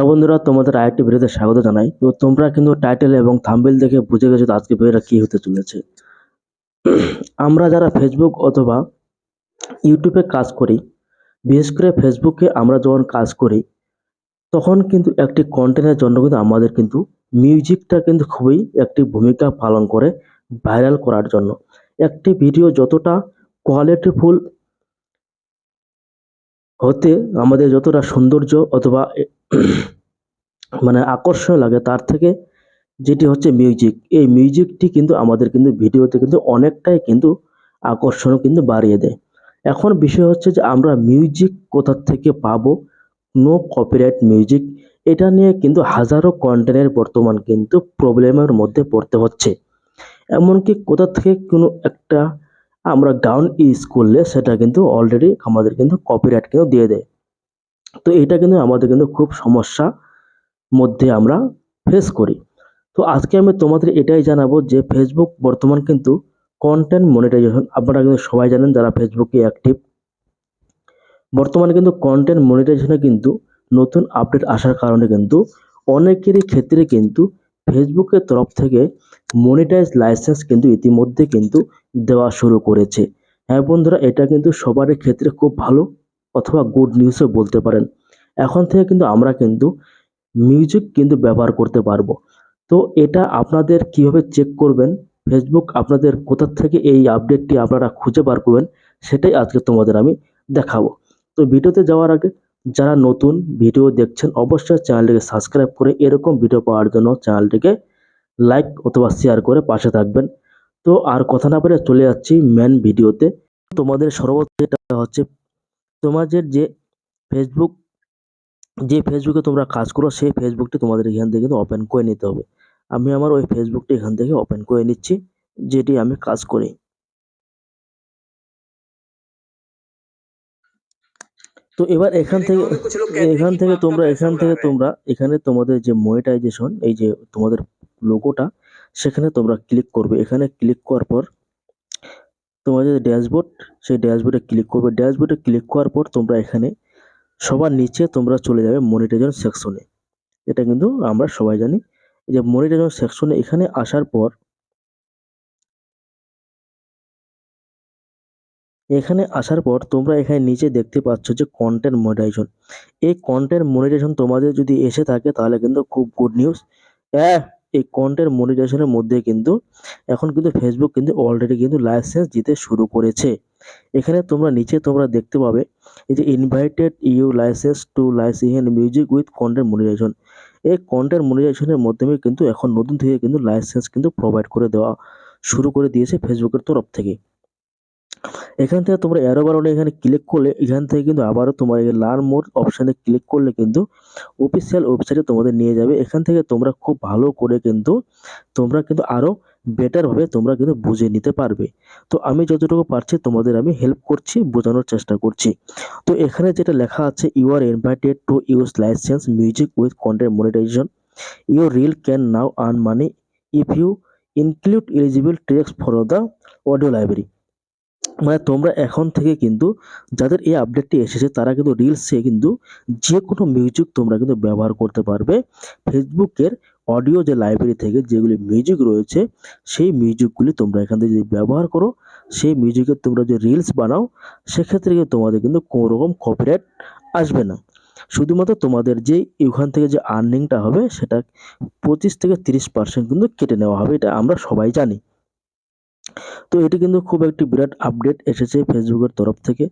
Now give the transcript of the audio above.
বন্ধুরা, তোমাদের আরেকটি ভিডিওতে স্বাগত জানাই। তো তোমরা কিন্তু টাইটেল এবং থাম্বনেল দেখে বুঝে গেছো তো আজকে ভিডিওটা কি হতে চলেছে। আমরা যারা ফেসবুক অথবা ইউটিউবে কাজ করি, বিশেষ করে ফেসবুকে আমরা যখন কাজ করি তখন কিন্তু একটি কন্টেন্টের জন্য কিন্তু আমাদের কিন্তু মিউজিকটা কিন্তু খুবই একটি ভূমিকা পালন করে ভাইরাল করার জন্য। একটি ভিডিও যতটা কোয়ালিটিফুল হতে আমাদের যতটা সৌন্দর্য অথবা আকর্ষণীয় লাগে, তার থেকে যেটি হচ্ছে মিউজিক, এই মিউজিকটি কিন্তু আমাদের কিন্তু ভিডিওতে কিন্তু অনেকটাই কিন্তু আকর্ষণ কিন্তু বাড়িয়ে দেয়। এখন বিষয় হচ্ছে যে আমরা মিউজিক কোথা থেকে পাবো, নো কপিরাইট মিউজিক, এটা নিয়ে কিন্তু হাজারো কন্টেন্টের বর্তমান কিন্তু প্রবলেমের মধ্যে পড়তে হচ্ছে। এমনকি কোথা থেকে কোনো একটা আমরা গান ইউজ করলে সেটা কিন্তু অলরেডি আমাদের কিন্তু কপিরাইট কিন্তু দিয়ে দেয়। তো এটা কিন্তু আমাদের কিন্তু খুব সমস্যা মধ্যে আমরা ফেস করি। তো আজকে আমি তোমাদের এটাই জানাবো যে ফেসবুক বর্তমান কিন্তু কন্টেন্ট মনিটাইজেশন, আপনারা কিন্তু সবাই জানেন যারা ফেসবুকে অ্যাক্টিভ, বর্তমানে কিন্তু কন্টেন্ট মনিটাইজেশনে কিন্তু নতুন আপডেট আসার কারণে কিন্তু অনেকেরই ক্ষেত্রে কিন্তু ফেসবুকের তরফ থেকে মনিটাইজ লাইসেন্স কিন্তু ইতিমধ্যে কিন্তু দেওয়া শুরু করেছে। হ্যাঁ বন্ধুরা, এটা কিন্তু সবারই ক্ষেত্রে খুব ভালো অথবা গুড নিউজও বলতে পারেন। এখন থেকে কিন্তু আমরা কিন্তু মিউজিক কিন্তু ব্যবহার করতে পারবো। তো এটা আপনাদের কিভাবে চেক করবেন, ফেসবুক আপনাদের কোথা থেকে এই আপডেটটি আপনারা খুঁজে বার করবেন, সেটাই আজকে তোমাদের আমি দেখাবো। তো ভিডিওতে যাওয়ার আগে যারা নতুন ভিডিও দেখছেন অবশ্যই চ্যানেলটিকে সাবস্ক্রাইব করে এরকম ভিডিও পাওয়ার জন্য চ্যানেলটিকে লাইক অথবা শেয়ার করে পাশে থাকবেন। তো আর কথা না বলে চলে যাচ্ছি মেন ভিডিওতে। তোমাদের সর্বোচ্চ যেটা হচ্ছে তোমাদের ফেসবুক যে ফেসবুকে তোমরা কাজ করো সেই ফেসবুকটি তোমাদের এখান থেকে কিন্তু ওপেন করে নিতে হবে। আমি আমার ওই ফেসবুকটি এখান থেকে ওপেন করে নিচ্ছি, যেটি আমি কাজ করি। তো এবার এখান থেকে তোমরা এখানে তোমাদের যে মনিটাইজেশন, এই যে তোমাদের লোগোটা, সেখানে তোমরা ক্লিক করবে। এখানে ক্লিক করার পর তোমাদের ড্যাশবোর্ড, সেই ড্যাশবোর্ডে ক্লিক করবে। ড্যাশবোর্ডে ক্লিক করার পর তোমরা এখানে সবার নিচে তোমরা চলে যাবে মনিটাইজেশন সেকশনে। এটা কিন্তু আমরা সবাই জানি। এই যে মনিটাইজেশন সেকশনে এখানে আসার পর তোমরা এখানে নিচে দেখতে পাচ্ছ যে কন্টেন্ট মনিটাইজেশন। এই কন্টেন্ট মনিটাইজেশন তোমাদের যদি এসে থাকে তাহলে কিন্তু খুব গুড নিউজ। এই কন্টেন্ট মনিটাইজেশনের মধ্যে কিন্তু এখন কিন্তু ফেসবুক কিন্তু অলরেডি কিন্তু লাইসেন্স দিতে শুরু করেছে। এখানে তোমরা নিচে তোমরা দেখতে পাবে এই যে invited you license to license music with content monetization. এই কন্টেন্ট মনিটাইজেশনের মাধ্যমে কিন্তু এখন নতুন থেকে কিন্তু লাইসেন্স কিন্তু প্রোভাইড করে দেওয়া শুরু করে দিয়েছে ফেসবুকের তরফ থেকে। এখান থেকে তোমরা অ্যারো বাটনে এখানে ক্লিক করলে এখান থেকে কিন্তু আবারও তোমার এই লার্ন মোর অপশানে ক্লিক করলে কিন্তু অফিসিয়াল ওয়েবসাইটে তোমাদের নিয়ে যাবে। এখান থেকে তোমরা খুব ভালো করে কিন্তু তোমরা কিন্তু আরও বেটারভাবে তোমরা কিন্তু বুঝে নিতে পারবে। তো আমি যতটুকু পারছি তোমাদের আমি হেল্প করছি, বোঝানোর চেষ্টা করছি। তো এখানে যেটা লেখা আছে, you are invited to use license music with content monetization, your reel can now earn money if you include eligible tracks for the audio library. তোমরা এখন থেকে কিন্তু যাদের এই আপডেটটি এসেছে তারা কিন্তু রিলসে কিন্তু যে কোনো মিউজিক তোমরা কিন্তু ব্যবহার করতে পারবে। ফেসবুকের অডিও যে লাইব্রেরি থেকে যেগুলি মিউজিক রয়েছে সেই মিউজিকগুলি তোমরা এখান থেকে যদি ব্যবহার করো, সেই মিউজিকের তোমরা যে রিলস বানাও, সেক্ষেত্রে কিন্তু তোমাদের কিন্তু কোনো রকম কপিরাইট আসবে না। শুধুমাত্র তোমাদের যে এখান থেকে যে আর্নিংটা হবে সেটা 25 থেকে 30% কিন্তু কেটে নেওয়া হবে, এটা আমরা সবাই জানি। তো এটি কিন্তু খুব একটি বিরাট আপডেট এসেছে ফেসবুকের তরফ থেকে।